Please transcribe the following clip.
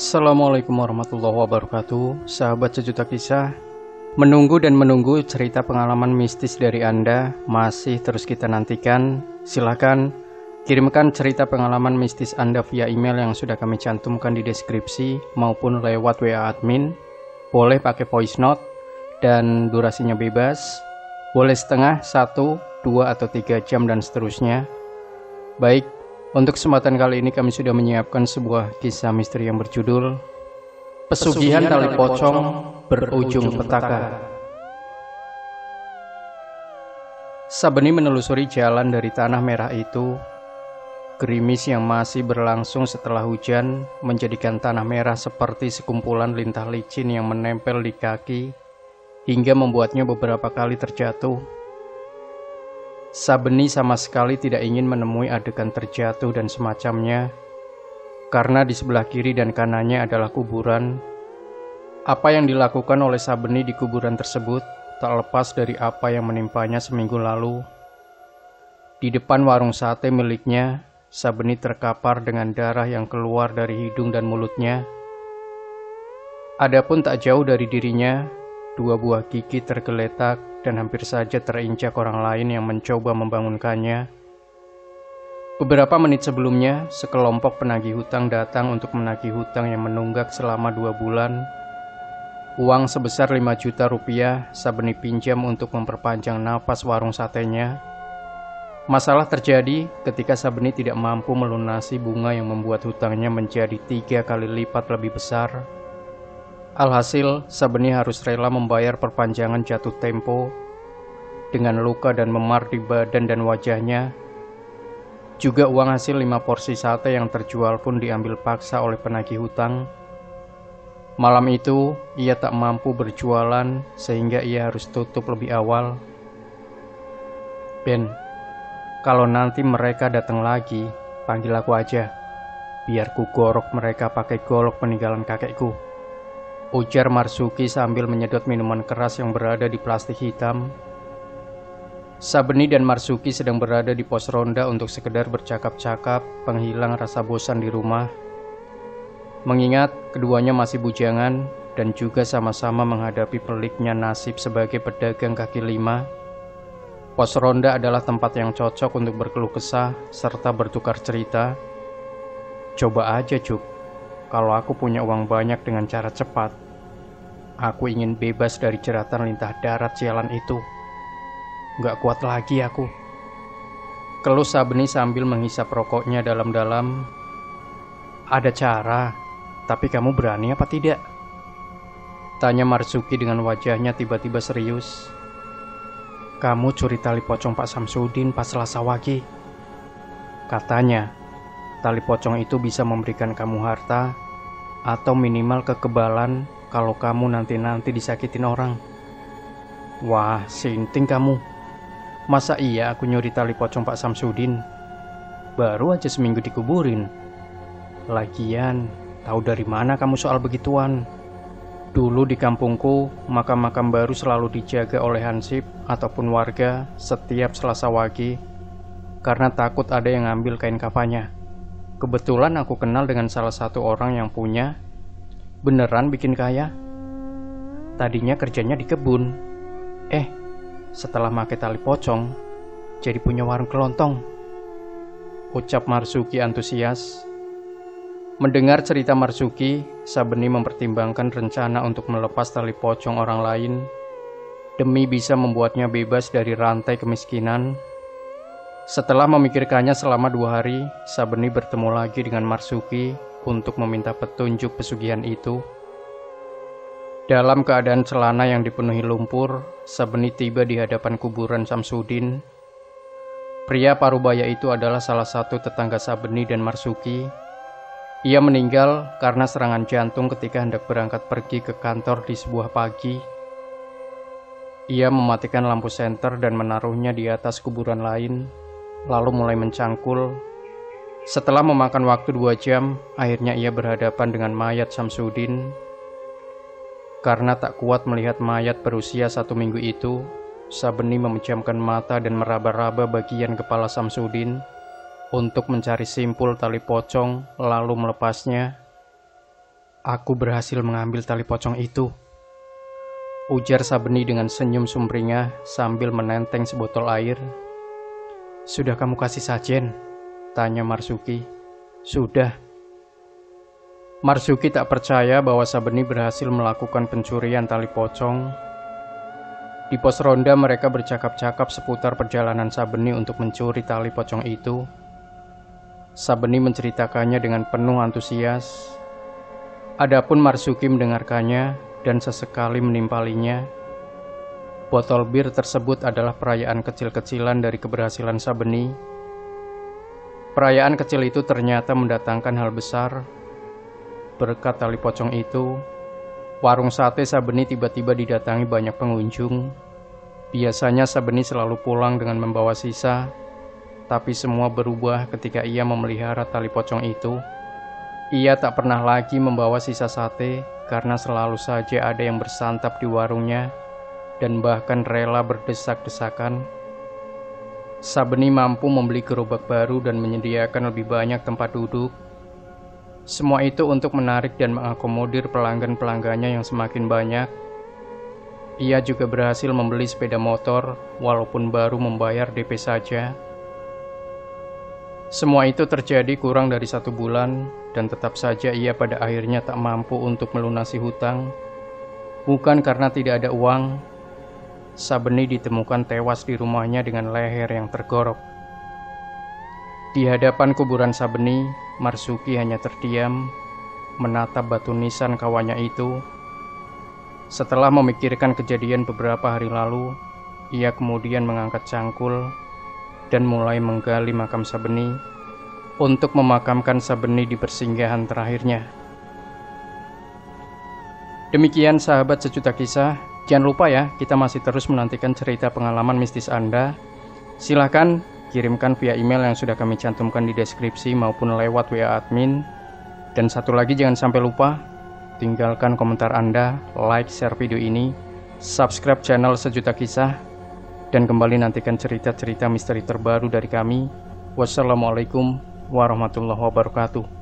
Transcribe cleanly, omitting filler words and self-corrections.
Assalamualaikum warahmatullahi wabarakatuh. Sahabat sejuta kisah, menunggu dan menunggu cerita pengalaman mistis dari Anda masih terus kita nantikan. Silakan kirimkan cerita pengalaman mistis Anda via email yang sudah kami cantumkan di deskripsi maupun lewat WA admin. Boleh pakai voice note dan durasinya bebas. Boleh setengah, 1, 2, atau 3 jam dan seterusnya. Baik, untuk kesempatan kali ini kami sudah menyiapkan sebuah kisah misteri yang berjudul Pesugihan Tali Pocong Berujung Petaka. Sabeni menelusuri jalan dari tanah merah itu. Gerimis yang masih berlangsung setelah hujan menjadikan tanah merah seperti sekumpulan lintah licin yang menempel di kaki hingga membuatnya beberapa kali terjatuh. Sabeni sama sekali tidak ingin menemui adegan terjatuh dan semacamnya, karena di sebelah kiri dan kanannya adalah kuburan. Apa yang dilakukan oleh Sabeni di kuburan tersebut tak lepas dari apa yang menimpanya seminggu lalu. Di depan warung sate miliknya, Sabeni terkapar dengan darah yang keluar dari hidung dan mulutnya. Adapun tak jauh dari dirinya, 2 buah gigi tergeletak dan hampir saja terinjak orang lain yang mencoba membangunkannya. Beberapa menit sebelumnya, sekelompok penagih hutang datang untuk menagih hutang yang menunggak selama 2 bulan. Uang sebesar 5 juta rupiah Sabeni pinjam untuk memperpanjang napas warung satenya. Masalah terjadi ketika Sabeni tidak mampu melunasi bunga yang membuat hutangnya menjadi 3 kali lipat lebih besar. Alhasil, Sabeni harus rela membayar perpanjangan jatuh tempo dengan luka dan memar di badan dan wajahnya. Juga uang hasil 5 porsi sate yang terjual pun diambil paksa oleh penagih hutang. Malam itu, ia tak mampu berjualan sehingga ia harus tutup lebih awal. Ben, kalau nanti mereka datang lagi, panggil aku aja, biar ku gorok mereka pakai golok peninggalan kakekku, ujar Marsuki sambil menyedot minuman keras yang berada di plastik hitam. Sabeni dan Marsuki sedang berada di pos ronda untuk sekedar bercakap-cakap penghilang rasa bosan di rumah. Mengingat keduanya masih bujangan dan juga sama-sama menghadapi peliknya nasib sebagai pedagang kaki lima, pos ronda adalah tempat yang cocok untuk berkeluh kesah serta bertukar cerita. Coba aja, Cuk. Kalau aku punya uang banyak dengan cara cepat, aku ingin bebas dari jeratan lintah darat sialan itu. Gak kuat lagi aku, keluh Sabeni sambil menghisap rokoknya dalam-dalam. Ada cara, tapi kamu berani apa tidak? Tanya Marsuki dengan wajahnya tiba-tiba serius. Kamu curi tali pocong Pak Samsudin pas Selasa Wage. Katanya tali pocong itu bisa memberikan kamu harta atau minimal kekebalan kalau kamu nanti-nanti disakitin orang. Wah, sinting kamu. Masa iya aku nyuri tali pocong Pak Samsudin? Baru aja seminggu dikuburin. Lagian, tahu dari mana kamu soal begituan? Dulu di kampungku, makam-makam baru selalu dijaga oleh hansip ataupun warga setiap Selasa Wage, karena takut ada yang ngambil kain kafannya. Kebetulan aku kenal dengan salah satu orang yang punya. Beneran bikin kaya. Tadinya kerjanya di kebun. Setelah make tali pocong, jadi punya warung kelontong, ucap Marsuki antusias. Mendengar cerita Marsuki, Sabeni mempertimbangkan rencana untuk melepas tali pocong orang lain demi bisa membuatnya bebas dari rantai kemiskinan. Setelah memikirkannya selama 2 hari, Sabeni bertemu lagi dengan Marsuki untuk meminta petunjuk pesugihan itu. Dalam keadaan celana yang dipenuhi lumpur, Sabeni tiba di hadapan kuburan Samsudin. Pria parubaya itu adalah salah satu tetangga Sabeni dan Marsuki. Ia meninggal karena serangan jantung ketika hendak berangkat pergi ke kantor di sebuah pagi. Ia mematikan lampu senter dan menaruhnya di atas kuburan lain, lalu mulai mencangkul. Setelah memakan waktu 2 jam, akhirnya ia berhadapan dengan mayat Samsudin. Karena tak kuat melihat mayat berusia 1 minggu itu, Sabeni memejamkan mata dan meraba-raba bagian kepala Samsudin untuk mencari simpul tali pocong lalu melepasnya. Aku berhasil mengambil tali pocong itu, ujar Sabeni dengan senyum sumringah sambil menenteng sebotol air. Sudah kamu kasih sajen? Tanya Marsuki. Sudah. Marsuki tak percaya bahwa Sabeni berhasil melakukan pencurian tali pocong. Di pos ronda mereka bercakap-cakap seputar perjalanan Sabeni untuk mencuri tali pocong itu. Sabeni menceritakannya dengan penuh antusias. Adapun Marsuki mendengarkannya dan sesekali menimpalinya. Botol bir tersebut adalah perayaan kecil-kecilan dari keberhasilan Sabeni. Perayaan kecil itu ternyata mendatangkan hal besar. Berkat tali pocong itu, warung sate Sabeni tiba-tiba didatangi banyak pengunjung. Biasanya Sabeni selalu pulang dengan membawa sisa, tapi semua berubah ketika ia memelihara tali pocong itu. Ia tak pernah lagi membawa sisa sate karena selalu saja ada yang bersantap di warungnya dan bahkan rela berdesak-desakan. Sabeni mampu membeli gerobak baru dan menyediakan lebih banyak tempat duduk. Semua itu untuk menarik dan mengakomodir pelanggan-pelanggannya yang semakin banyak. Ia juga berhasil membeli sepeda motor walaupun baru membayar DP saja. Semua itu terjadi kurang dari 1 bulan dan tetap saja ia pada akhirnya tak mampu untuk melunasi hutang. Bukan karena tidak ada uang. Sabeni ditemukan tewas di rumahnya dengan leher yang tergorok. Di hadapan kuburan Sabeni, Marsuki hanya terdiam, menatap batu nisan kawannya itu. Setelah memikirkan kejadian beberapa hari lalu, ia kemudian mengangkat cangkul dan mulai menggali makam Sabeni untuk memakamkan Sabeni di persinggahan terakhirnya. Demikian sahabat sejuta kisah. Jangan lupa ya, kita masih terus menantikan cerita pengalaman mistis Anda. Silahkan kirimkan via email yang sudah kami cantumkan di deskripsi maupun lewat WA admin. Dan satu lagi, jangan sampai lupa tinggalkan komentar Anda, like, share video ini, subscribe channel Sejuta Kisah, dan kembali nantikan cerita-cerita misteri terbaru dari kami. Wassalamualaikum warahmatullahi wabarakatuh.